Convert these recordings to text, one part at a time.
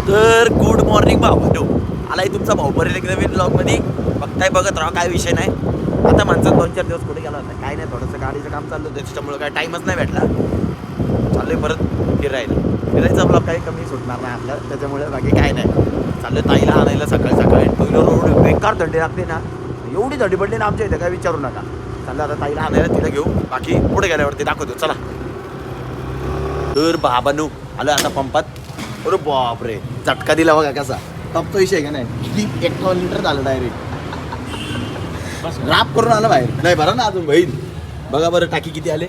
तर good morning भाऊ, आलाय तुमचा भाऊ परत एक नवीन ब्लॉगमध्ये. बघताय बघत राहा, काय विषय नाही. आता माणसात 2-4 दिवस कुठे गेला होता काय नाही, थोडंसं गाडीचं काम चाललं होतं त्याच्यामुळे काय टाईमच नाही भेटला. चाललोय परत फिरायचा ब्लॉग काही कमी सुटणार नाही आपल्या, त्याच्यामुळे बाकी काय नाही. चाललं ताईला आणायला सकाळी पहिलं रोड बेकार थंडी लागते ना, एवढी थंडी पडली ना आमच्या इथे, काय विचारू नका. चाललं आता ताईला आणायला, तिला घेऊ, बाकी पुढे गेल्यावरती दाखवतो चला. तर बाबानू आलं आता पंपात. अरे बापरे, झटका दिला बघा कसा टपचा विषय का नाही. किती 51 लिटर झालं डायरेक्ट, राप करून आलं बाहेर. नाही बरं ना अजून बहीण, बघा बरं टाकी किती आले.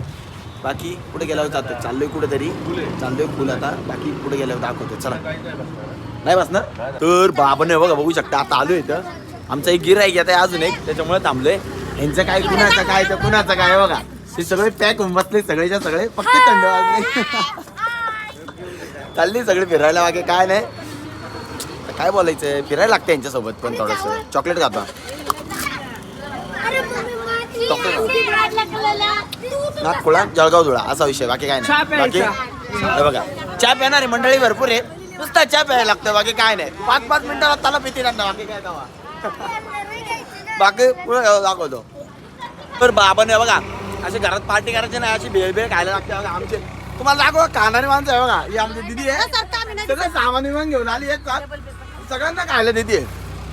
बाकी पुढे गेल्यावर जातो, चाललोय कुठेतरी, चाललोय फुल आता. बाकी पुढे गेल्यावर दाखवतो चला. नाही बसणार. तर बाबाने बघा, बघू शकता आता आलोय इथं. आमचा एक गिराईक येत आहे अजून एक, त्याच्यामुळे थांबलोय. यांचं काय कुणाचं काय तर कुणाचं काय बघा, ते सगळे पॅक होऊन बसले सगळेच्या सगळे, फक्त थंड वाजले. चालली सगळे फिरायला, बाकी काय नाही. काय बोलायचं, फिरायला लागतं यांच्यासोबत. पण थोडंसं चॉकलेट खाता, नागपुळा जळगाव धुळा असा विषय, बाकी काय नाही. बाकी हे बघा, चहा पिणारी मंडळी भरपूर आहे, नुसता चहा प्यायला लागतं, बाकी काय नाही. 5-5 मिनिटाला त्याला पिती लागतं, बाकी काय दवा. बाकी पुढे दाखवतो. तर बाबाने बघा असे घरात पार्टी करायची नाही, अशी भेळ खायला लागते बघा. आमचे तुम्हाला दाखवा, खाणारी माणसं आहे बघा. ही आमची दिदी आहे, सगळं सामान विमान घेऊन आली एक साथ, सगळ्यांना खायला देते.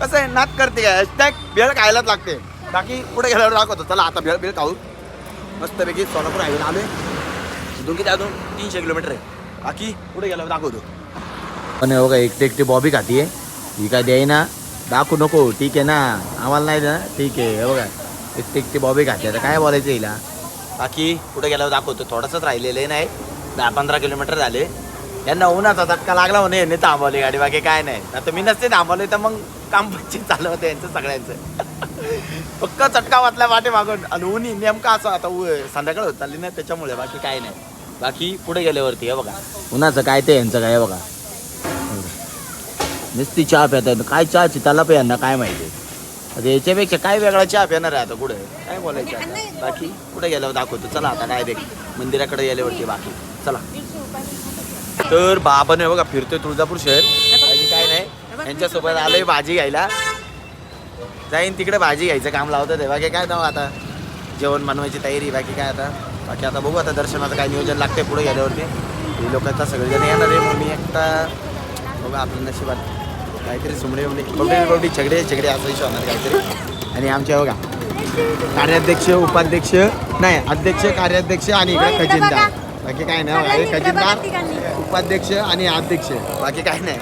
कसं आहे, नात करते काय, हॅशटॅग भेळ खायलाच लागते. बाकी पुढे गेल्यावर दाखवतो चला. आता भेळ खाऊ मस्तपैकी. सोलापूर हायवे आलोय, इथून किती अजून 300 किलोमीटर आहे. बाकी पुढे गेल्यावर दाखवतो. पण बघा एकटी बॉबी खातीये, ही काय द्याय ना, दाखवू नको ठीक आहे ना, आम्हाला नाही ना ठीक आहे. हे बघा एकटी बॉबी खाते, आता काय बोलायचं हिला. बाकी पुढे गेल्यावर दाखवतो. थोडंसंच राहिलेलं नाही, 10-15 किलोमीटर झाले. यांना उन्हाचा धक्का लागला म्हणे, यांनी थांबवली गाडी, बाकी काय नाही. आता मी नसते थांबवले तर मग काम पच्ची चालू होतं यांचं सगळ्यांचं. फक्त चटका वाचला वाटे मागून, आणि ऊन नेमका असं आता संध्याकाळ होत चालली ना, त्याच्यामुळे बाकी काय नाही. बाकी पुढे गेल्यावरती हे बघा उन्हाचं काय ते यांचं काय बघा, नुसती चहा प्यात. काय चहाची त्याला पे यांना काय माहिती. आता याच्यापेक्षा काय वेगळा चहा पिणार आहे आता, कुठे काय बोलायचं आता. बाकी पुढे गेल्यावर दाखवतो चला. आता काय देख मंदिराकडे गेल्यावरती बाकी चला. तर बाबाने बघा फिरतोय तुळजापूर शहर, बाकी काय नाही. यांच्यासोबत आलोय भाजी घ्यायला, जाईन तिकडे भाजी घ्यायचं काम लावतं ते. बाकी काय तेव्हा आता जेवण बनवायची तयारी, बाकी काय आता. बाकी आता बघू आता दर्शनाचं काय नियोजन लागते पुढे गेल्यावरती. हे लोक आता सगळेजण येणार आहे, मग मी एकटा बघा आपल्या नशिबात काहीतरी सुमडे बवडी छगडे असं विषय होणार काहीतरी. आणि आमच्या बघा कार्याध्यक्ष उपाध्यक्ष नाही, अध्यक्ष कार्याध्यक्ष आणि इकडे खजिनदार. बाकी काय नाही, खजिनदार उपाध्यक्ष आणि अध्यक्ष, बाकी काय नाही.